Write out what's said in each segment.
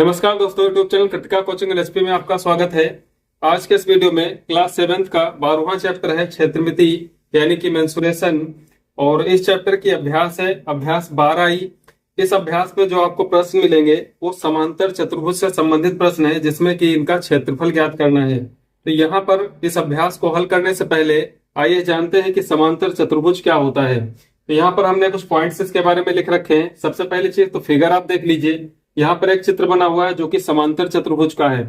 नमस्कार दोस्तों, YouTube channel Kritika coaching recipe में आपका स्वागत है। आज के इस वीडियो में क्लास 7th का 12वां चैप्टर है क्षेत्रमिति यानी कि मेंसुरेशन। और इस चैप्टर की अभ्यास है अभ्यास 12 इस अभ्यास में जो आपको प्रश्न मिलेंगे वो समांतर चतुर्भुज से संबंधित प्रश्न है, जिसमें कि इनका क्षेत्रफल ज्ञात करना है। तो यहाँ पर इस अभ्यास को हल करने से पहले आइए जानते हैं कि समांतर चतुर्भुज क्या होता है। तो यहाँ पर हमने कुछ पॉइंट्स इसके बारे में लिख रखे हैं। सबसे पहली चीज तो फिगर आप देख लीजिए। यहाँ पर एक चित्र बना हुआ है जो कि समांतर चतुर्भुज का है।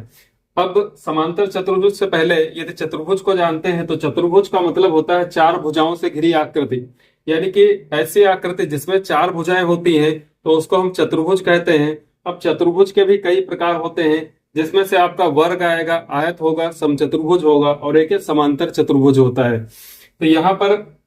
अब समांतर चतुर्भुज से पहले यदि चतुर्भुज को जानते हैं तो चतुर्भुज का मतलब होता है चार भुजाओं से घिरी आकृति, यानी कि ऐसी आकृति जिसमें चार भुजाएं होती हैं तो उसको हम चतुर्भुज कहते हैं। अब चतुर्भुज के भी कई प्रकार होते हैं, जिसमें से आपका वर्ग आएगा, आयत होगा, समचतुर्भुज होगा और एक समांतर चतुर्भुज होता है। तो यहाँ पर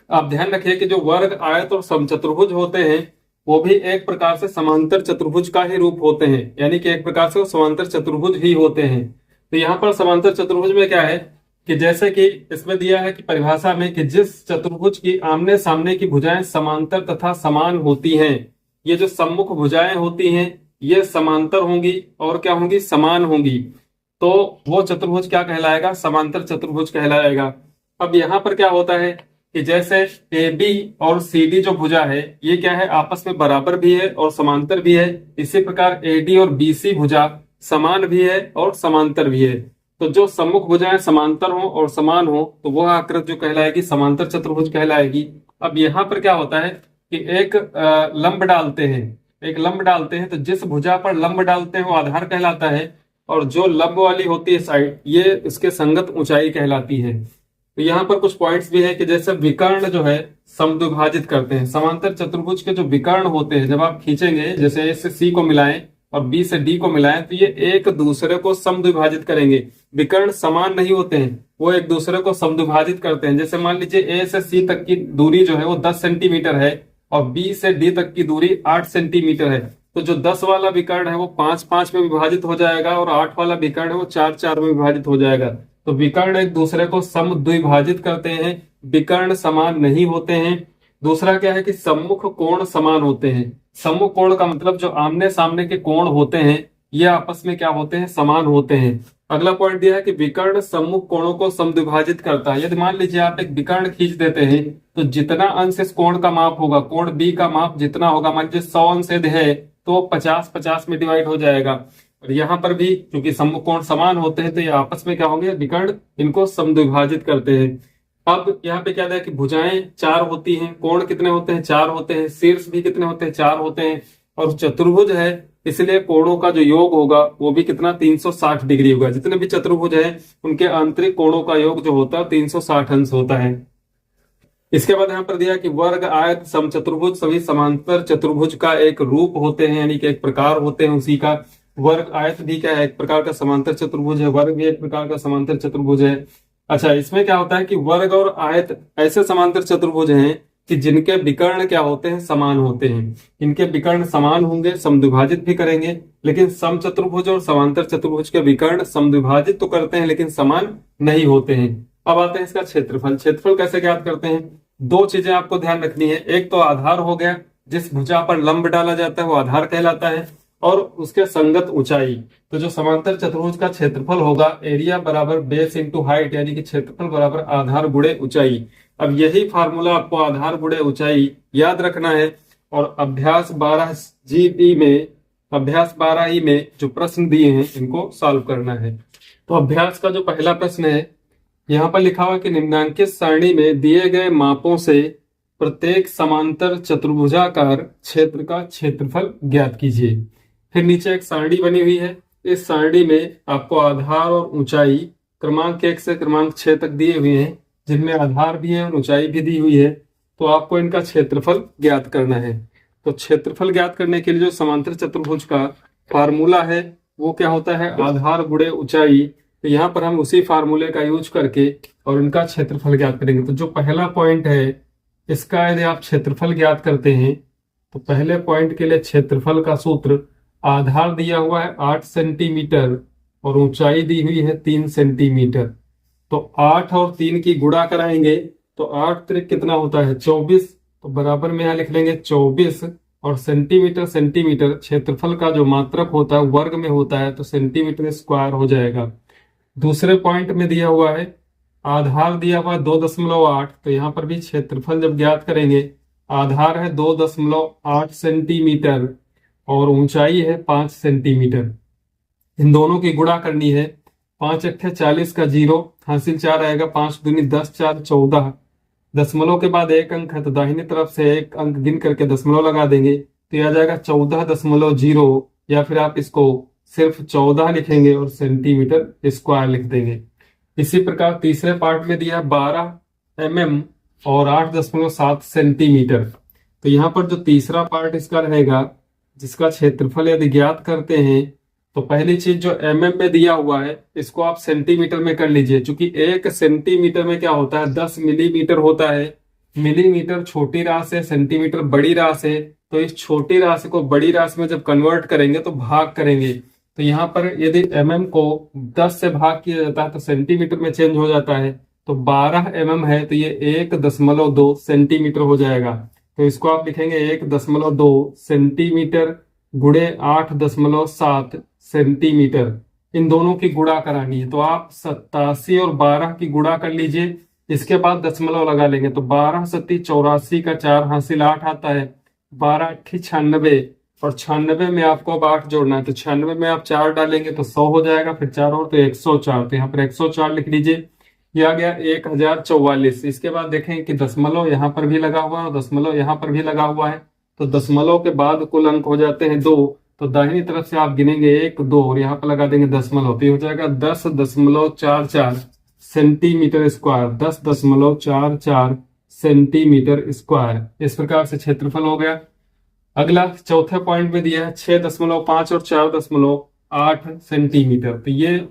आप ध्यान रखिए कि जो वर्ग, आयत और समचतुर्भुज होते हैं वो भी एक प्रकार से समांतर चतुर्भुज का ही रूप होते हैं, यानी कि एक प्रकार से वो समांतर चतुर्भुज ही होते हैं। तो यहाँ पर समांतर चतुर्भुज में क्या है कि जैसे कि इसमें दिया है कि परिभाषा में कि जिस चतुर्भुज की आमने सामने की भुजाएं समांतर तथा समान होती हैं, ये जो सम्मुख भुजाएं होती हैं ये समांतर होंगी और क्या होंगी, समान होंगी, तो वो चतुर्भुज क्या कहलाएगा, समांतर चतुर्भुज कहलाएगा। अब यहाँ पर क्या होता है कि जैसे ए बी और सी डी जो भुजा है ये क्या है, आपस में बराबर भी है और समांतर भी है। इसी प्रकार ए डी और बी सी भुजा समान भी है और समांतर भी है। तो जो सम्मुख भुजाएं समांतर हो और समान हो तो वह आकृति जो कहलाएगी समांतर चतुर्भुज कहलाएगी। अब यहाँ पर क्या होता है कि एक लंब डालते हैं, तो जिस भुजा पर लंब डालते हैं वो आधार कहलाता है, और जो लंब वाली होती है साइड ये इसके संगत ऊंचाई कहलाती है। तो यहाँ पर कुछ पॉइंट्स भी है कि जैसे विकर्ण जो है समद्विभाजित करते हैं। समांतर चतुर्भुज के जो विकर्ण होते हैं जब आप खींचेंगे, जैसे ए से सी को मिलाएं और बी से डी को मिलाएं तो ये एक दूसरे को समद्विभाजित करेंगे। विकर्ण समान नहीं होते हैं, वो एक दूसरे को समद्विभाजित करते हैं। जैसे मान लीजिए ए से सी तक की दूरी जो है वो 10 सेंटीमीटर है और बी से डी तक की दूरी 8 सेंटीमीटर है। तो जो 10 वाला विकर्ण है वो 5-5 में विभाजित हो जाएगा और 8 वाला विकर्ण है वो 4-4 में विभाजित हो जाएगा। तो विकर्ण एक दूसरे को समद्विभाजित करते हैं, विकर्ण समान नहीं होते हैं। दूसरा क्या है कि सम्मुख कोण समान होते हैं। सम्मुख कोण का मतलब जो आमने सामने के कोण होते हैं ये आपस में क्या होते हैं, समान होते हैं। अगला पॉइंट दिया है कि विकर्ण सम्मुख कोणों को समद्विभाजित करता है। यदि मान लीजिए आप एक विकर्ण खींच देते हैं तो जितना अंश इस कोण का माप होगा, कोण बी का माप जितना होगा, मान लीजिए 100 अंश यदि है तो 50-50 में डिवाइड हो जाएगा। और यहाँ पर भी क्योंकि सम्मुख कोण समान होते हैं तो ये आपस में क्या होंगे, विकर्ण इनको समद्विभाजित करते हैं। अब यहाँ पे क्या है कि भुजाएं 4 होती हैं, कोण कितने होते हैं, 4 होते हैं, शीर्ष भी कितने होते हैं, 4 होते हैं, और चतुर्भुज है इसलिए कोणों का जो योग होगा वो भी कितना, 360 डिग्री होगा। जितने भी चतुर्भुज है उनके आंतरिक कोणों का योग जो होता है 360 अंश होता है। इसके बाद यहाँ पर दिया कि वर्ग, आयत, समचतुर्भुज सभी समांतर चतुर्भुज का एक रूप होते हैं, यानी कि एक प्रकार होते हैं उसी का। वर्ग, आयत भी क्या है, एक प्रकार का समांतर चतुर्भुज है, वर्ग भी एक प्रकार का समांतर चतुर्भुज है। अच्छा, इसमें क्या होता है कि वर्ग और आयत ऐसे समांतर चतुर्भुज हैं कि जिनके विकर्ण क्या होते हैं, समान होते हैं। इनके विकर्ण समान होंगे, समद्विभाजित भी करेंगे, लेकिन समचतुर्भुज और समांतर चतुर्भुज के विकर्ण समद्विभाजित तो करते हैं लेकिन समान नहीं होते हैं। अब आते हैं इसका क्षेत्रफल। क्षेत्रफल कैसे ज्ञात करते हैं, दो चीजें आपको ध्यान रखनी है। एक तो आधार हो गया, जिस भुजा पर लंब डाला जाता है वो आधार कहलाता है, और उसके संगत ऊंचाई। तो जो समांतर चतुर्भुज का क्षेत्रफल होगा एरिया बराबर बेस इंटू हाइट, यानी कि क्षेत्रफल बराबर आधार गुणे ऊंचाई। अब यही फार्मूला आपको आधार गुणे ऊंचाई याद रखना है। और अभ्यास 12 में जो प्रश्न दिए हैं इनको सॉल्व करना है। तो अभ्यास का जो पहला प्रश्न है यहाँ पर लिखा हुआ कि निम्नांकित सारणी में दिए गए मापों से प्रत्येक समांतर चतुर्भुजाकार क्षेत्र का क्षेत्रफल ज्ञात कीजिए। फिर नीचे एक सारणी बनी हुई है, इस सारणी में आपको आधार और ऊंचाई क्रमांक 1 से क्रमांक 6 तक दिए हुए हैं, जिनमें आधार भी है और ऊंचाई भी दी हुई है। तो आपको इनका क्षेत्रफल ज्ञात करना है। तो क्षेत्रफल ज्ञात करने के लिए जो समांतर चतुर्भुज का फार्मूला है वो क्या होता है, आधार गुणे ऊंचाई। तो यहाँ पर हम उसी फार्मूले का यूज करके और इनका क्षेत्रफल ज्ञात करेंगे। तो जो पहला पॉइंट है इसका यदि आप क्षेत्रफल ज्ञात करते हैं तो पहले पॉइंट के लिए क्षेत्रफल का सूत्र, आधार दिया हुआ है 8 सेंटीमीटर और ऊंचाई दी हुई है 3 सेंटीमीटर। तो 8 और 3 की गुणा कराएंगे तो 8 त्रिक कितना होता है, 24। तो बराबर में यहाँ लिख लेंगे 24 और सेंटीमीटर सेंटीमीटर क्षेत्रफल का जो मात्रक होता है वर्ग में होता है, तो सेंटीमीटर स्क्वायर हो जाएगा। दूसरे पॉइंट में दिया हुआ है आधार दिया हुआ 2.8, तो यहाँ पर भी क्षेत्रफल जब ज्ञात करेंगे, आधार है 2.8 सेंटीमीटर और ऊंचाई है 5 सेंटीमीटर। इन दोनों की गुणा करनी है। 5 अट्ठे 40 का 0 हासिल 4 आएगा, 5 दूनी 10 4 14। दशमलव के बाद एक अंक है तो दाहिनी तरफ से एक अंक गिन करके दशमलव लगा देंगे, तो यह आ जाएगा 14.0, या फिर आप इसको सिर्फ 14 लिखेंगे और सेंटीमीटर स्क्वायर लिख देंगे। इसी प्रकार तीसरे पार्ट में दिया 12 mm और 8.7 सेंटीमीटर। तो यहाँ पर जो तीसरा पार्ट इसका रहेगा, जिसका क्षेत्रफल यदि ज्ञात करते हैं, तो पहली चीज जो mm में दिया हुआ है इसको आप सेंटीमीटर में कर लीजिए, क्योंकि 1 सेंटीमीटर में क्या होता है 10 मिलीमीटर होता है। मिलीमीटर छोटी राशि है, सेंटीमीटर बड़ी राशि है, तो इस छोटी राशि को बड़ी राशि में जब कन्वर्ट करेंगे तो भाग करेंगे। तो यहाँ पर यदि mm को 10 से भाग किया जाता है तो सेंटीमीटर में चेंज हो जाता है, तो 12 mm है तो ये 1.2 सेंटीमीटर हो जाएगा। तो इसको आप लिखेंगे 1.2 सेंटीमीटर गुणे 8.7 सेंटीमीटर। इन दोनों की गुणा करानी है, तो आप 87 और 12 की गुणा कर लीजिए, इसके बाद दशमलव लगा लेंगे, तो 12 सत्ती 84 का 4 हासिल 8 आता है, 12 अट्ठी 96 और 96 में आपको अब 8 जोड़ना है, तो 96 में आप 4 डालेंगे तो 100 हो जाएगा, फिर 4 और तो 104, तो यहाँ पर 104 लिख लीजिए। यह आ गया 1044। इसके बाद देखें कि दशमलव यहाँ पर भी लगा हुआ है और दशमलव यहाँ पर भी लगा हुआ है, तो दशमलव के बाद कुल अंक हो जाते हैं 2, तो दाहिनी तरफ से आप गिनेंगे 1 2 और यहाँ पर लगा देंगे दशमलव, तो ये हो जाएगा 10.44 सेंटीमीटर स्क्वायर, 10.44 सेंटीमीटर स्क्वायर। इस प्रकार से क्षेत्रफल हो गया। अगला चौथे पॉइंट में दिया है 6.5 और 4.8 सेंटीमीटर, तो ये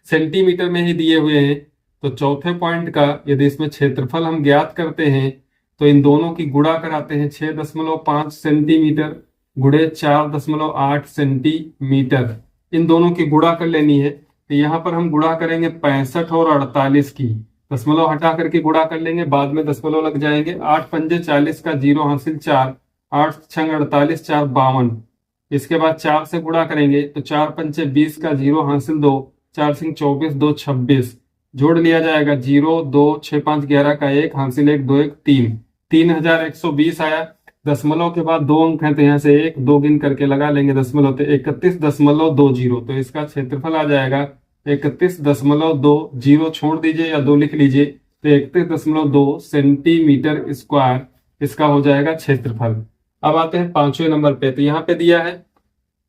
सेंटीमीटर में ही दिए हुए हैं। तो चौथे पॉइंट का यदि इसमें क्षेत्रफल हम ज्ञात करते हैं, तो इन दोनों की गुणा कराते हैं। 6.5 सेंटीमीटर गुणे 4.8 सेंटीमीटर, इन दोनों की गुणा कर लेनी है। तो यहाँ पर हम गुणा करेंगे 65 और 48 की, दशमलव हटा करके गुणा कर लेंगे, बाद में दशमलव लग जाएंगे। 8 पंजे 40 का 0 हासिल 4, 8 छंग 48 4 52। इसके बाद 4 से गुणा करेंगे तो 4 पंचे 20 का 0 हासिल 2, 4 सिंह 24 2 26, जोड़ लिया जाएगा 0 2 6 5 11 का 1 हासिल 1 2 1 3, 3120 आया। दशमलव के बाद 2 अंक है तो यहाँ से 1 2 गिन करके लगा लेंगे दशमलव, तो 31.20, तो इसका क्षेत्रफल आ जाएगा 31.20। छोड़ दीजिए या 2 लिख लीजिए, तो 31.2 सेंटीमीटर स्क्वायर इसका हो जाएगा क्षेत्रफल। अब आते हैं 5वें नंबर पे, तो यहाँ पे दिया है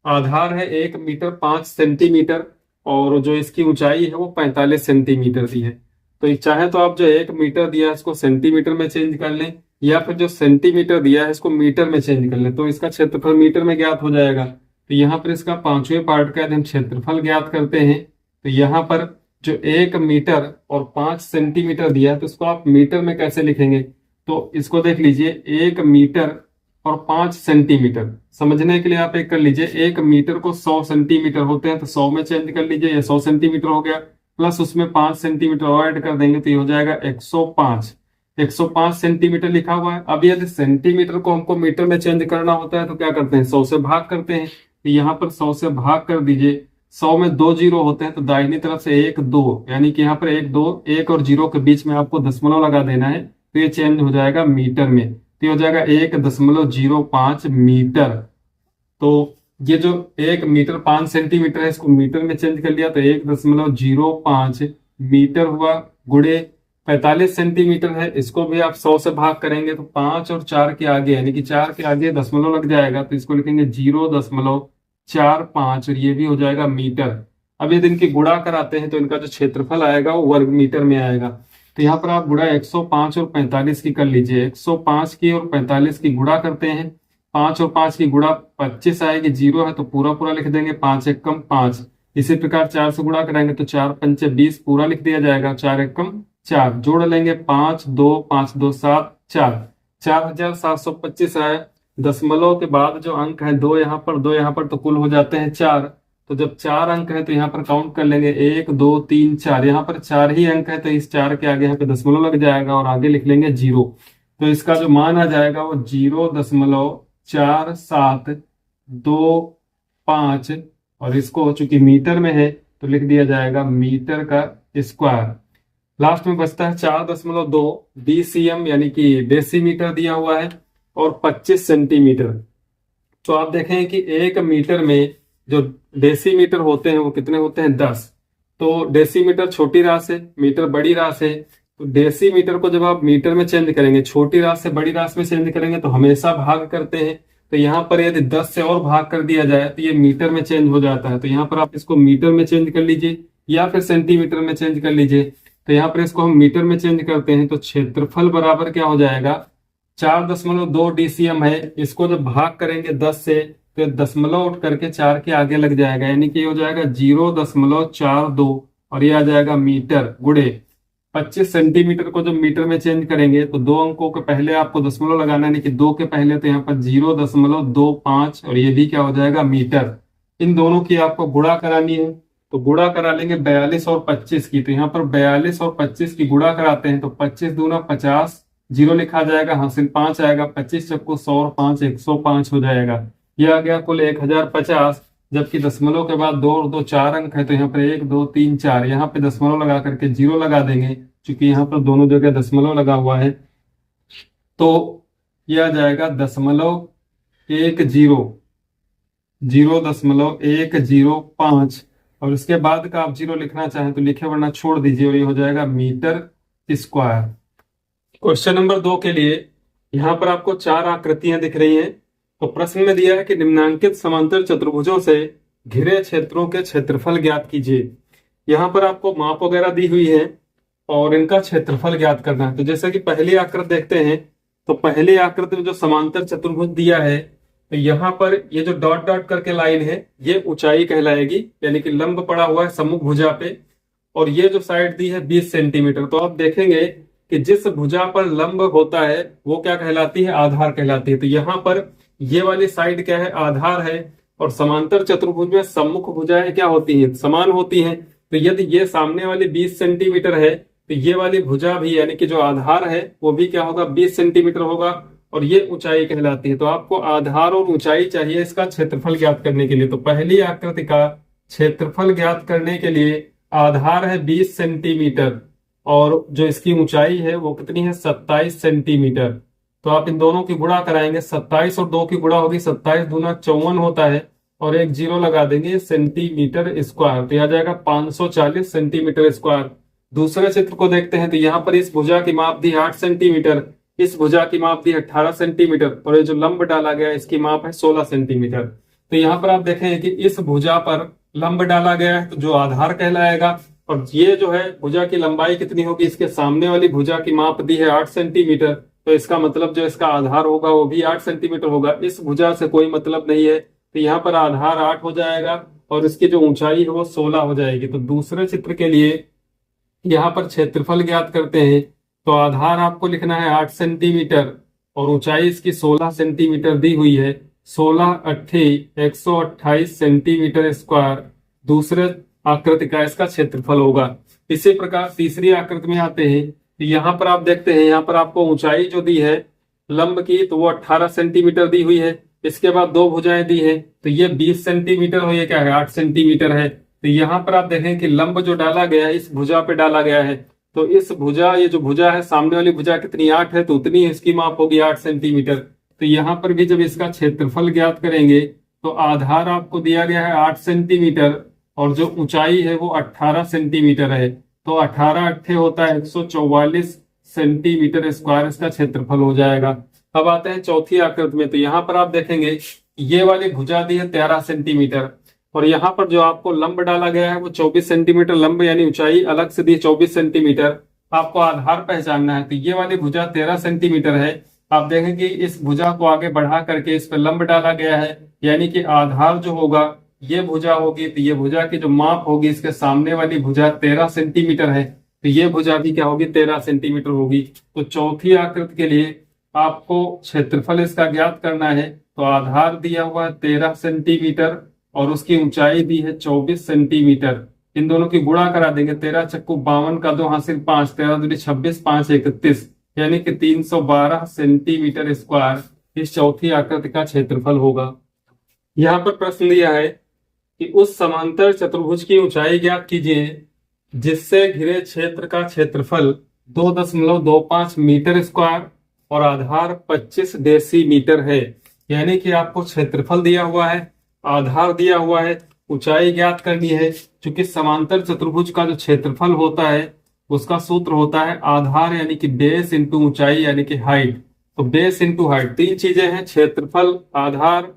आधार है 1 मीटर 5 सेंटीमीटर और जो इसकी ऊंचाई है वो 45 सेंटीमीटर दी है। तो चाहे तो आप जो 1 मीटर दिया है इसको सेंटीमीटर में चेंज कर लें, या फिर जो सेंटीमीटर दिया है इसको मीटर में चेंज कर लें, तो इसका क्षेत्रफल मीटर में ज्ञात हो जाएगा। तो यहाँ पर इसका 5वें पार्ट का यदि हम क्षेत्रफल ज्ञात करते हैं, तो यहाँ पर जो 1 मीटर और 5 सेंटीमीटर दिया है तो इसको आप मीटर में कैसे लिखेंगे, तो इसको देख लीजिए 1 मीटर और 5 सेंटीमीटर। समझने के लिए आप एक कर लीजिए, 1 मीटर को 100 सेंटीमीटर होते हैं तो 100 में चेंज कर लीजिए, ये 100 सेंटीमीटर हो गया, प्लस उसमें 5 सेंटीमीटर और ऐड कर देंगे तो ये हो जाएगा 105 सेंटीमीटर लिखा हुआ है। अब यदि सेंटीमीटर को हमको मीटर में चेंज करना होता है तो क्या करते हैं, 100 से भाग करते हैं, तो यहाँ पर 100 से भाग कर दीजिए। 100 में 2 जीरो होते हैं तो दाहिनी तरफ से 1 2, यानी कि यहाँ पर 1 2, 1 और 0 के बीच में आपको दशमलव लगा देना है, तो ये चेंज हो जाएगा मीटर में, तो ये हो जाएगा 1.05 मीटर। तो ये जो 1 मीटर 5 सेंटीमीटर है इसको मीटर में चेंज कर लिया तो 1.05 मीटर हुआ, गुणे 45 सेंटीमीटर है, इसको भी आप 100 से भाग करेंगे तो 5 और 4 के आगे यानी कि 4 के आगे दशमलव लग जाएगा, तो इसको लिखेंगे 0.45 और ये भी हो जाएगा मीटर। अब यदि इनकी गुणा कराते हैं तो इनका जो क्षेत्रफल आएगा वो वर्ग मीटर में आएगा। तो यहाँ पर आप गुणा 105 और 45 की कर लीजिए, 105 की और 45 की गुणा करते हैं, 5 और 5 की गुणा 25 आएगी, 0 है तो पूरा पूरा लिख देंगे, 5 एक कम 5। इसी प्रकार 4 से गुणा कराएंगे तो 4 पंचे 20 पूरा लिख दिया जाएगा, 4 एक कम 4, जोड़ लेंगे 5 2 5 2 7 4, 4725 आया। दशमलव के बाद जो अंक है 2 यहाँ पर 2 यहाँ पर, तो कुल हो जाते हैं 4। तो जब 4 अंक है तो यहाँ पर काउंट कर लेंगे 1 2 3 4, यहाँ पर 4 ही अंक है तो इस 4 के आगे यहाँ पे दशमलव लग जाएगा और आगे लिख लेंगे 0। तो इसका जो मान आ जाएगा वो 4.725 और इसको चूंकि मीटर में है तो लिख दिया जाएगा मीटर का स्क्वायर। लास्ट में बचता है 4.2 DCM यानी कि डेसीमीटर दिया हुआ है और 25 सेंटीमीटर। तो आप देखें कि एक मीटर में जो डेसीमीटर होते हैं वो कितने होते हैं 10। तो डेसीमीटर छोटी राशि है, मीटर बड़ी राशि है। तो डेसीमीटर को जब आप मीटर में चेंज करेंगे, छोटी राशि से बड़ी राशि में चेंज करेंगे तो हमेशा भाग करते हैं। तो यहाँ पर यदि 10 से और भाग कर दिया जाए तो ये मीटर में चेंज हो जाता है। तो यहाँ पर आप इसको मीटर में चेंज कर लीजिए या फिर सेंटीमीटर में चेंज कर लीजिए। तो यहाँ पर इसको हम मीटर में चेंज करते हैं तो क्षेत्रफल बराबर क्या हो जाएगा, 4.2 DCM है। इसको जब भाग करेंगे 10 से तो दशमलव उठ करके 4 के आगे लग जाएगा, यानी कि ये हो जाएगा 0.42 और ये आ जाएगा मीटर गुणे 25 सेंटीमीटर को जब मीटर में चेंज करेंगे तो दो अंकों के पहले आपको दशमलव लगाना है, यानी कि 2 के पहले। तो यहाँ पर 0.25 और ये भी क्या हो जाएगा मीटर। इन दोनों की आपको गुणा करानी है तो गुणा करा लेंगे 42 और 25 की। तो यहाँ पर 42 और 25 की गुणा कराते हैं तो 25 दूना 50, 0 लिखा जाएगा, हासिल 5 आएगा, 25 चक्को 100 और 5 105 हो जाएगा। यह आ गया कुल 1050। जबकि दशमलव के बाद 2 और 2 4 अंक है तो यहाँ पर 1 2 3 4, यहाँ पे दशमलव लगा करके 0 लगा देंगे क्योंकि यहाँ पर दोनों जगह दशमलव लगा हुआ है। तो यह आ जाएगा 0.105 और इसके बाद का आप 0 लिखना चाहें तो लिखे, वरना छोड़ दीजिए और ये हो जाएगा मीटर स्क्वायर। क्वेश्चन नंबर 2 के लिए यहाँ पर आपको 4 आकृतियां दिख रही हैं। तो प्रश्न में दिया है कि निम्नांकित समांतर चतुर्भुजों से घिरे क्षेत्रों के क्षेत्रफल ज्ञात कीजिए। यहाँ पर आपको माप वगैरह दी हुई है और इनका क्षेत्रफल ज्ञात करना है। तो जैसे कि पहली आकृति देखते हैं तो पहली आकृति में जो समांतर चतुर्भुज दिया है तो यहाँ पर ये जो डॉट डॉट करके लाइन है ये ऊंचाई कहलाएगी, यानी कि लंब पड़ा हुआ है सम्मुख भुजा पे। और ये जो साइड दी है 20 सेंटीमीटर। तो आप देखेंगे कि जिस भुजा पर लंब होता है वो क्या कहलाती है, आधार कहलाती है। तो यहाँ पर ये वाली साइड क्या है, आधार है। और समांतर चतुर्भुज में सम्मुख भुजाएं क्या होती हैं, समान होती हैं। तो यदि ये सामने वाली 20 सेंटीमीटर है तो ये वाली भुजा भी यानी कि जो आधार है वो भी क्या होगा, 20 सेंटीमीटर होगा और ये ऊंचाई कहलाती है। तो आपको आधार और ऊंचाई चाहिए इसका क्षेत्रफल ज्ञात करने के लिए। तो पहली आकृति का क्षेत्रफल ज्ञात करने के लिए आधार है 20 सेंटीमीटर और जो इसकी ऊंचाई है वो कितनी है, 27 सेंटीमीटर। तो आप इन दोनों की गुणा कराएंगे, 27 और 2 की गुणा होगी, 27 दूना 54 होता है और एक 0 लगा देंगे, सेंटीमीटर स्क्वायर। तो आ जाएगा 540 सेंटीमीटर स्क्वायर। दूसरे चित्र को देखते हैं तो यहाँ पर इस भुजा की माप दी 8 सेंटीमीटर, इस भुजा की माप दी 18 सेंटीमीटर और ये जो लंब डाला गया इसकी माप है 16 सेंटीमीटर। तो यहाँ पर आप देखें कि इस भुजा पर लंब डाला गया है तो जो आधार कहलाएगा। और ये जो है भुजा की लंबाई कितनी होगी, इसके सामने वाली भुजा की माप दी है 8 सेंटीमीटर। तो इसका मतलब जो इसका आधार होगा वो भी 8 सेंटीमीटर होगा। इस भुजा से कोई मतलब नहीं है तो यहाँ पर आधार 8 हो जाएगा और इसकी जो ऊंचाई है वो 16 हो जाएगी। तो दूसरे चित्र के लिए यहाँ पर क्षेत्रफल ज्ञात करते हैं। तो आधार आपको लिखना है 8 सेंटीमीटर और ऊंचाई इसकी 16 सेंटीमीटर दी हुई है। 16 अट्ठी 128 सेंटीमीटर स्क्वायर दूसरे आकृति का इसका क्षेत्रफल होगा। इसी प्रकार तीसरी आकृति में आते हैं तो यहाँ पर आप देखते हैं, यहाँ पर आपको ऊंचाई जो दी है लंब की तो वो 18 सेंटीमीटर दी हुई है। इसके बाद दो भुजाएं दी है तो ये 20 सेंटीमीटर और ये क्या है 8 सेंटीमीटर है। तो यहाँ पर आप देखें कि लंब जो डाला गया है इस भुजा पे डाला गया है। तो इस भुजा, ये जो भुजा है सामने वाली भुजा कितनी 8 है तो उतनी इसकी माप होगी 8 सेंटीमीटर। तो यहाँ पर भी जब इसका क्षेत्रफल ज्ञात करेंगे तो आधार आपको दिया गया है 8 सेंटीमीटर और जो ऊंचाई है वो 18 सेंटीमीटर है। तो 18 अट्ठे होता है 144 सेंटीमीटर स्क्वायर इसका क्षेत्रफल हो जाएगा। अब आते हैं चौथी आकृति में। तो यहाँ पर आप देखेंगे ये वाली भुजा दी है 13 सेंटीमीटर और यहाँ पर जो आपको लंब डाला गया है वो 24 सेंटीमीटर लंब, यानी ऊंचाई अलग से दी 24 सेंटीमीटर। आपको आधार पहचानना है। तो ये वाली भुजा 13 सेंटीमीटर है। आप देखेंगे इस भुजा को आगे बढ़ा करके इस पर लंब डाला गया है, यानी कि आधार जो होगा ये भुजा होगी। तो ये भुजा की जो माप होगी इसके सामने वाली भुजा 13 सेंटीमीटर है तो ये भुजा भी क्या होगी 13 सेंटीमीटर होगी। तो चौथी आकृति के लिए आपको क्षेत्रफल इसका ज्ञात करना है। तो आधार दिया हुआ है 13 सेंटीमीटर और उसकी ऊंचाई दी है 24 सेंटीमीटर। इन दोनों की गुणा करा देंगे, 13 चक्कू 52 का 2 हासिल 5, 13 दूनी 26, 5 31 यानी कि 312 सेंटीमीटर स्क्वायर इस चौथी आकृति का क्षेत्रफल होगा। यहाँ पर प्रश्न दिया है कि उस समांतर चतुर्भुज की ऊंचाई ज्ञात कीजिए जिससे घिरे क्षेत्र का क्षेत्रफल 2.25 मीटर स्क्वायर और आधार 25 डेसीमीटर है। यानी कि आपको क्षेत्रफल दिया हुआ है, आधार दिया हुआ है, ऊंचाई ज्ञात करनी है। क्योंकि समांतर चतुर्भुज का जो क्षेत्रफल होता है उसका सूत्र होता है आधार यानी कि बेस इंटू ऊंचाई यानी कि हाइट। तो बेस इंटू हाइट, तीन चीजें हैं, क्षेत्रफल, आधार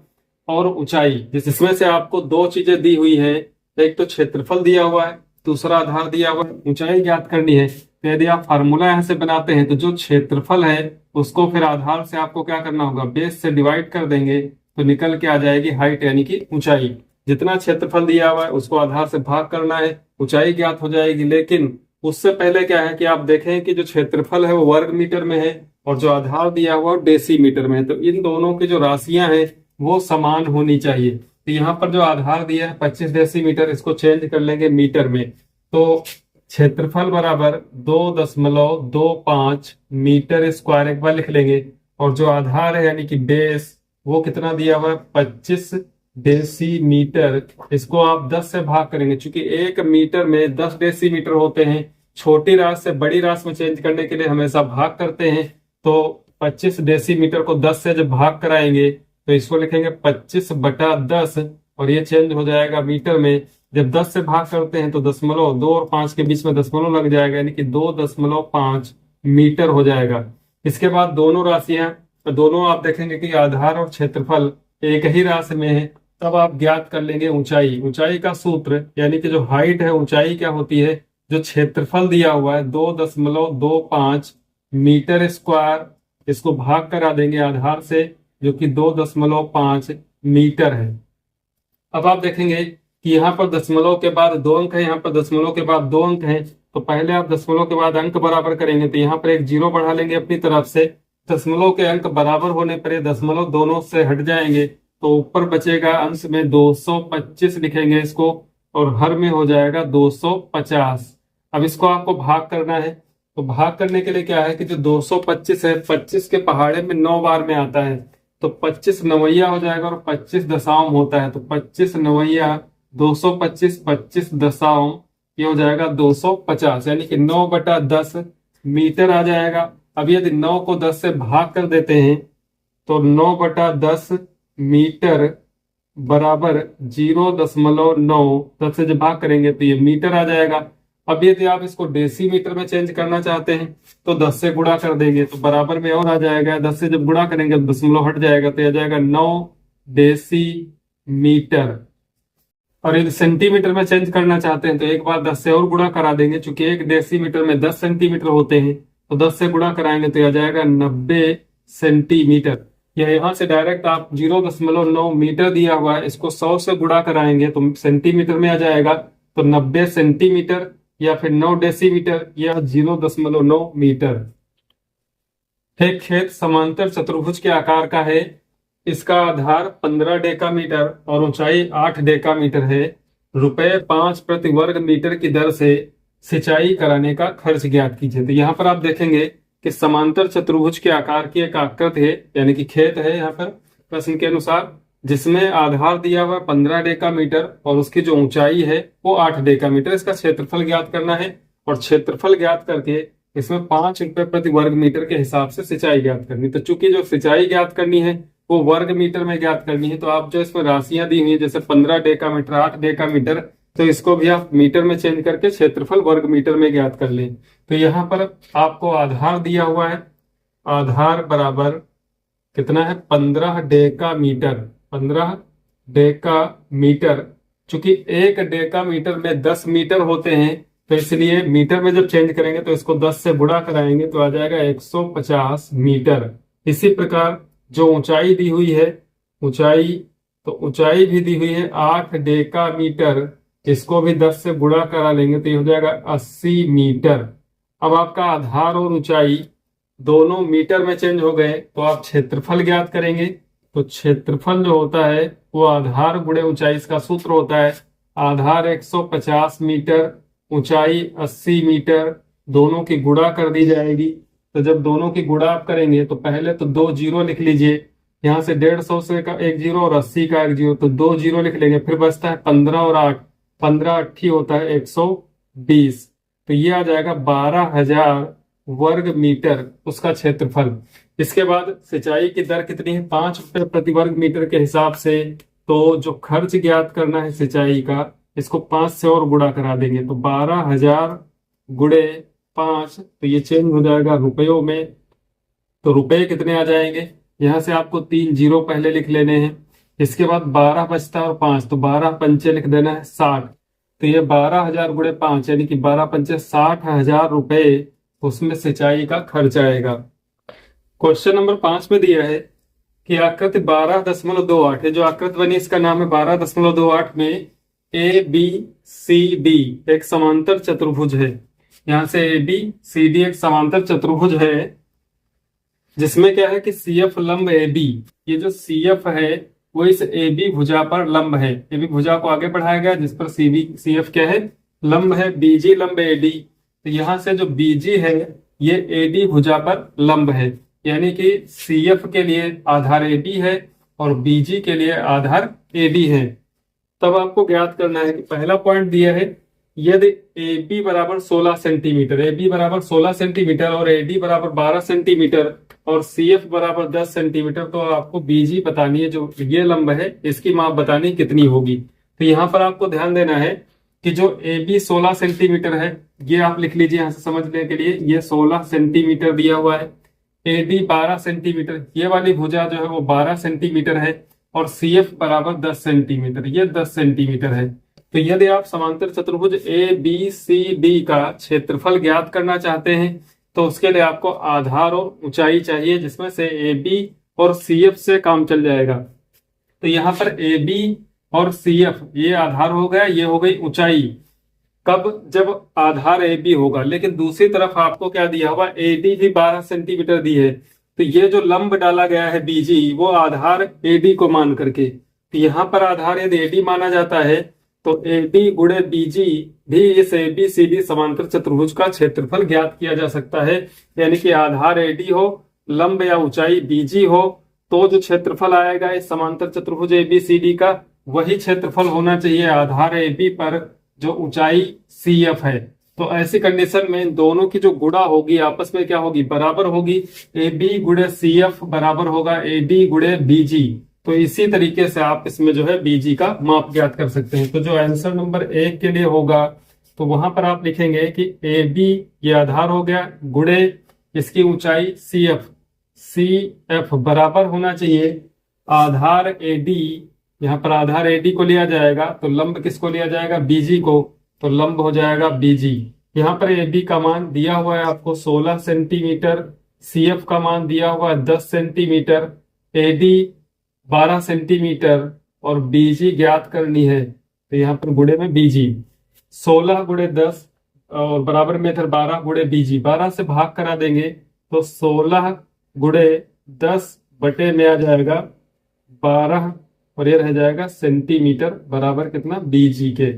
और ऊंचाई। जिसमें से आपको दो चीजें दी हुई है, एक तो क्षेत्रफल दिया हुआ है, दूसरा आधार दिया हुआ है, ऊंचाई ज्ञात करनी है। तो यदि आप फार्मूला यहाँ से बनाते हैं तो जो क्षेत्रफल है उसको फिर आधार से आपको क्या करना होगा, बेस से डिवाइड कर देंगे तो निकल के आ जाएगी हाइट यानी कि ऊंचाई। जितना क्षेत्रफल दिया हुआ है उसको आधार से भाग करना है, ऊंचाई ज्ञात हो जाएगी। लेकिन उससे पहले क्या है कि आप देखें कि जो क्षेत्रफल है वो वर्ग मीटर में है और जो आधार दिया हुआ है डेसीमीटर में है। तो इन दोनों की जो राशियां हैं वो समान होनी चाहिए। तो यहाँ पर जो आधार दिया है 25 डेसीमीटर, इसको चेंज कर लेंगे मीटर में। तो क्षेत्रफल बराबर 2.25 मीटर स्क्वायर एक बार लिख लेंगे। और जो आधार है यानी कि बेस वो कितना दिया हुआ है 25 डेसीमीटर, इसको आप 10 से भाग करेंगे। चूंकि एक मीटर में 10 डेसीमीटर होते हैं, छोटी राशि से बड़ी राशि में चेंज करने के लिए हमेशा भाग करते हैं। तो 25 डेसीमीटर को 10 से जब भाग कराएंगे तो इसको लिखेंगे 25/10 और ये चेंज हो जाएगा मीटर में। जब 10 से भाग करते हैं तो दशमलव, 2 और 5 के बीच में दशमलव लग जाएगा यानी कि 2.5 मीटर हो जाएगा। इसके बाद दोनों राशियां, दोनों आप देखेंगे कि आधार और क्षेत्रफल एक ही राशि में है। तब आप ज्ञात कर लेंगे ऊंचाई। ऊंचाई का सूत्र यानी कि जो हाइट है, ऊंचाई क्या होती है, जो क्षेत्रफल दिया हुआ है 2.25 मीटर स्क्वायर, इसको भाग करा देंगे आधार से जो कि 2.5 मीटर है। अब आप देखेंगे कि यहाँ पर दशमलव के बाद 2 अंक है, यहाँ पर दशमलव के बाद 2 अंक है। तो पहले आप दशमलव के बाद अंक बराबर करेंगे तो यहाँ पर एक 0 बढ़ा लेंगे अपनी तरफ से। दशमलव के अंक बराबर होने पर ये दशमलव दोनों से हट जाएंगे तो ऊपर बचेगा अंश में 225 लिखेंगे इसको और हर में हो जाएगा 250। अब इसको आपको भाग करना है। तो भाग करने के लिए क्या है कि जो 225 है, 25 के पहाड़े में 9 बार में आता है तो 25 नवैया हो जाएगा और 25 दशांश होता है। तो 25 नवैया 225, 25 दशांश ये हो जाएगा 250 यानी कि 9/10 मीटर आ जाएगा। अब यदि 9 को 10 से भाग कर देते हैं तो 9/10 मीटर बराबर 0.9, 10 से जब भाग करेंगे तो ये मीटर आ जाएगा। अब यदि आप इसको डेसीमीटर में चेंज करना चाहते हैं तो 10 से गुणा कर देंगे तो बराबर में और आ जाएगा। 10 से जब गुणा करेंगे तो दशमलव हट जाएगा तो आ जाएगा 9 डेसीमीटर। और यदि सेंटीमीटर में चेंज करना चाहते हैं तो एक बार 10 से और गुणा करा देंगे। चूंकि एक डेसीमीटर में 10 सेंटीमीटर होते हैं तो 10 से गुणा कराएंगे तो आ जाएगा 90 सेंटीमीटर। या यहाँ से डायरेक्ट आप 0.9 मीटर दिया हुआ है, इसको 100 से गुणा कराएंगे तो सेंटीमीटर में आ जाएगा। तो 90 सेंटीमीटर या फिर 9 डेसीमीटर या 0.9 मीटर। एक खेत समांतर चतुर्भुज के आकार का है। इसका आधार 15 डेकामीटर और ऊंचाई 8 डेकामीटर है। ₹5 प्रति वर्ग मीटर की दर से सिंचाई कराने का खर्च ज्ञात कीजिए। तो यहाँ पर आप देखेंगे कि समांतर चतुर्भुज के आकार की एक आकृति है यानी कि खेत है यहाँ पर प्रश्न के अनुसार, जिसमें आधार दिया हुआ 15 डेकामीटर और उसकी जो ऊंचाई है वो 8 डेकामीटर। इसका क्षेत्रफल ज्ञात करना है और क्षेत्रफल ज्ञात करके इसमें 5 रुपए प्रति वर्ग मीटर के हिसाब से सिंचाई ज्ञात करनी। तो चूंकि जो सिंचाई ज्ञात करनी है वो वर्ग मीटर में ज्ञात करनी है तो आप जो इसमें राशियां दी हुई है जैसे 15 डेकामीटर, 8 डेकामीटर, तो इसको भी आप मीटर में चेंज करके क्षेत्रफल वर्ग मीटर में ज्ञात कर लें। तो यहाँ पर आपको आधार दिया हुआ है, आधार बराबर कितना है 15 डेकामीटर, 15 डेकामीटर। चूंकि एक डेकामीटर में 10 मीटर होते हैं तो इसलिए मीटर में जब चेंज करेंगे तो इसको 10 से गुणा कराएंगे तो आ जाएगा 150 मीटर। इसी प्रकार जो ऊंचाई दी हुई है, ऊंचाई, तो ऊंचाई भी दी हुई है 8 डेकामीटर, इसको भी 10 से गुणा करा लेंगे तो ये हो जाएगा 80 मीटर। अब आपका आधार और ऊंचाई दोनों मीटर में चेंज हो गए तो आप क्षेत्रफल ज्ञात करेंगे। तो क्षेत्रफल जो होता है वो आधार गुणे ऊंचाई, इसका सूत्र होता है आधार 150 मीटर, ऊंचाई 80 मीटर, दोनों की गुणा कर दी जाएगी। तो जब दोनों की गुणा आप करेंगे तो पहले तो 2 जीरो लिख लीजिए यहाँ से 150 से का एक जीरो और 80 का एक जीरो, तो 2 जीरो लिख लेंगे। फिर बचता है 15 और 8, 15 8 होता है 120। तो ये आ जाएगा 12,000 वर्ग मीटर उसका क्षेत्रफल। इसके बाद सिंचाई की दर कितनी है, 5 रुपए प्रति वर्ग मीटर के हिसाब से। तो जो खर्च ज्ञात करना है सिंचाई का, इसको 5 से और गुणा करा देंगे, तो 12,000 गुणे 5, तो ये चेंज हो जाएगा रुपयों में। तो रुपए कितने आ जाएंगे, यहां से आपको 3 जीरो पहले लिख लेने हैं। इसके बाद 12 बचता है और 5, तो 12 पंचे लिख देना है 60। तो ये 12,000 गुणे 5 यानी कि 12 पंचे 60,000 रुपए उसमें सिंचाई का खर्च आएगा। क्वेश्चन नंबर 5 में दिया है कि आकृति 12.28 है, जो आकृति बनी इसका नाम है 12.28 में ए बी सी डी एक समांतर चतुर्भुज है। यहां से ए बी सी डी एक समांतर चतुर्भुज है, जिसमें क्या है कि सी एफ लंब ए बी, ये जो सी एफ है वो इस ए बी भुजा पर लंब है। ए बी भुजा को आगे बढ़ाया गया, जिस पर सी एफ क्या है, लंब है। बीजी लंब ए डी, तो यहां से जो बीजी है ये ए डी भुजा पर लंब है, यानी कि सी एफ के लिए आधार ए डी है और बीजी के लिए आधार ए डी है। तब आपको ज्ञात करना है कि पहला पॉइंट दिया है, यदि ए बी बराबर 16 सेंटीमीटर, ए बी बराबर 16 सेंटीमीटर और ए डी बराबर 12 सेंटीमीटर और सी एफ बराबर 10 सेंटीमीटर, तो आपको बीजी बतानी है, जो ये लंब है इसकी माप बतानी कितनी होगी। तो यहाँ पर आपको ध्यान देना है कि जो ए बी 16 सेंटीमीटर है, ये आप लिख लीजिए यहाँ से समझने के लिए, ये 16 सेंटीमीटर दिया हुआ है। ए डी 12 सेंटीमीटर, ये वाली भुजा जो है वो 12 सेंटीमीटर है और सी एफ बराबर 10 सेंटीमीटर, ये 10 सेंटीमीटर है। तो यदि आप समांतर चतुर्भुज ए बी सी डी का क्षेत्रफल ज्ञात करना चाहते हैं, तो उसके लिए आपको आधार और ऊंचाई चाहिए, जिसमें से ए बी और सी एफ से काम चल जाएगा। तो यहाँ पर ए बी और सी एफ ये आधार हो गया, ये हो गई ऊंचाई। कब, जब आधार ए बी होगा। लेकिन दूसरी तरफ आपको क्या दिया हुआ, ए डी भी 12 सेंटीमीटर दी है, तो ये जो लंब डाला गया है बीजी, वो आधार ए डी को मान करके, तो यहाँ पर आधार यदि ए डी माना जाता है तो ए डी गुणे बीजी भी इस ए बी सी डी समांतर चतुर्भुज का क्षेत्रफल ज्ञात किया जा सकता है। यानी कि आधार ए डी हो, लंब या ऊंचाई बीजी हो, तो जो क्षेत्रफल आएगा इस समांतर चतुर्भुज ए बी सी डी का, वही क्षेत्रफल होना चाहिए आधार ए बी पर जो ऊंचाई सी एफ है। तो ऐसी कंडीशन में दोनों की जो गुणा होगी आपस में क्या होगी, बराबर होगी। ए बी गुणे सी एफ बराबर होगा ए डी गुणे बीजी। तो इसी तरीके से आप इसमें जो है बीजी का माप ज्ञात कर सकते हैं। तो जो आंसर नंबर 1 के लिए होगा, तो वहां पर आप लिखेंगे कि ए बी ये आधार हो गया, गुणे इसकी ऊंचाई सी एफ बराबर होना चाहिए आधार ए डी। यहाँ पर आधार ए डी को लिया जाएगा, तो लंब किसको लिया जाएगा, बीजी को, तो लंब हो जाएगा बीजी। यहाँ पर ए बी का मान दिया हुआ है आपको 16 सेंटीमीटर, सी एफ का मान दिया हुआ है 10 सेंटीमीटर, ए डी 12 सेंटीमीटर और बीजी ज्ञात करनी है। तो यहाँ पर गुणे में बीजी 16 गुणे 10 और बराबर में इधर 12 गुणे बीजी, 12 से भाग करा देंगे तो 16 गुणे 10 बटे में आ जाएगा 12 और ये रह जाएगा सेंटीमीटर बराबर कितना, बीजी के।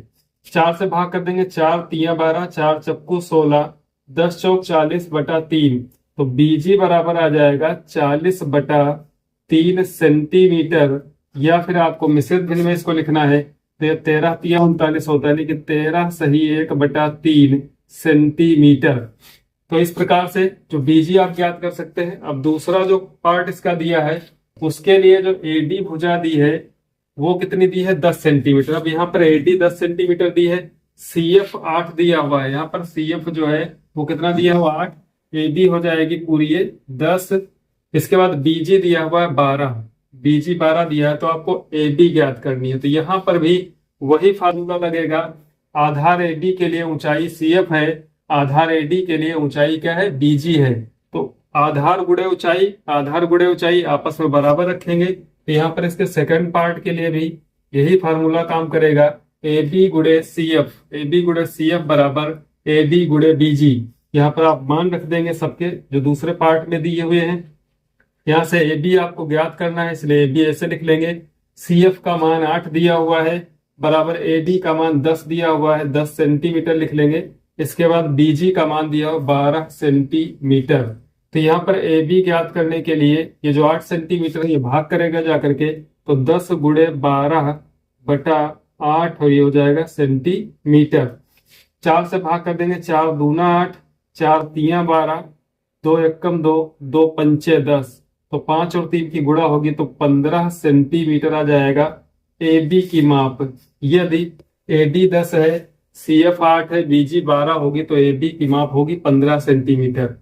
4 से भाग कर देंगे, 4 तिया 12, 4 चक्कू 16, 10 चौक 40 बटा 3, तो बीजी बराबर आ जाएगा 40 बटा 3 सेंटीमीटर। या फिर आपको मिश्रित भिन्न में इसको लिखना है, तो 13 तिया 39 होता है, लेकिन 13 सही 1 बटा 3 सेंटीमीटर। तो इस प्रकार से जो बीजी आप ज्ञात कर सकते हैं। अब दूसरा जो पार्ट इसका दिया है, उसके लिए जो एडी भुजा दी है वो कितनी दी है, 10 सेंटीमीटर। अब यहाँ पर एडी 10 सेंटीमीटर दी है, सी एफ 8 दिया हुआ है। यहाँ पर सी एफ जो है वो कितना दिया हुआ, 8, एडी हो जाएगी पूरी ये 10। इसके बाद बीजी दिया हुआ है 12, बीजी 12 दिया है, तो आपको एडी ज्ञात करनी है। तो यहाँ पर भी वही फार्मूला लगेगा, आधार एडी के लिए ऊंचाई सी एफ है, आधार एडी के लिए ऊंचाई क्या है, बीजी है। तो आधार गुणे ऊंचाई, आधार गुणे ऊंचाई आपस में बराबर रखेंगे। तो यहाँ पर इसके सेकंड पार्ट के लिए भी यही फार्मूला काम करेगा, ए बी गुणे सी एफ, ए बी गुणे सी एफ बराबर ए डी गुणे बीजी। यहाँ पर आप मान रख देंगे सबके जो दूसरे पार्ट में दिए हुए हैं। यहाँ से ए बी आपको ज्ञात करना है, इसलिए ए बी ऐसे लिख लेंगे, सी एफ का मान 8 दिया हुआ है बराबर ए डी का मान 10 दिया हुआ है, 10 सेंटीमीटर लिख लेंगे। इसके बाद बीजी का मान दिया हुआ 12 सेंटीमीटर। तो यहाँ पर ए बी ज्ञात करने के लिए ये जो 8 सेंटीमीटर है ये भाग करेगा जा करके, तो 10 गुणे 12 बटा 8 और ये हो जाएगा सेंटीमीटर। 4 से भाग कर देंगे, 4 दूना 8, 4 तिया 12, 2 एकम 2, 2 पंचे 10, तो 5 और 3 की गुणा होगी तो 15 सेंटीमीटर आ जाएगा ए बी की माप। यदि ए डी 10 है, सी एफ 8 है, बी जी 12 होगी तो ए बी की माप होगी 15 सेंटीमीटर।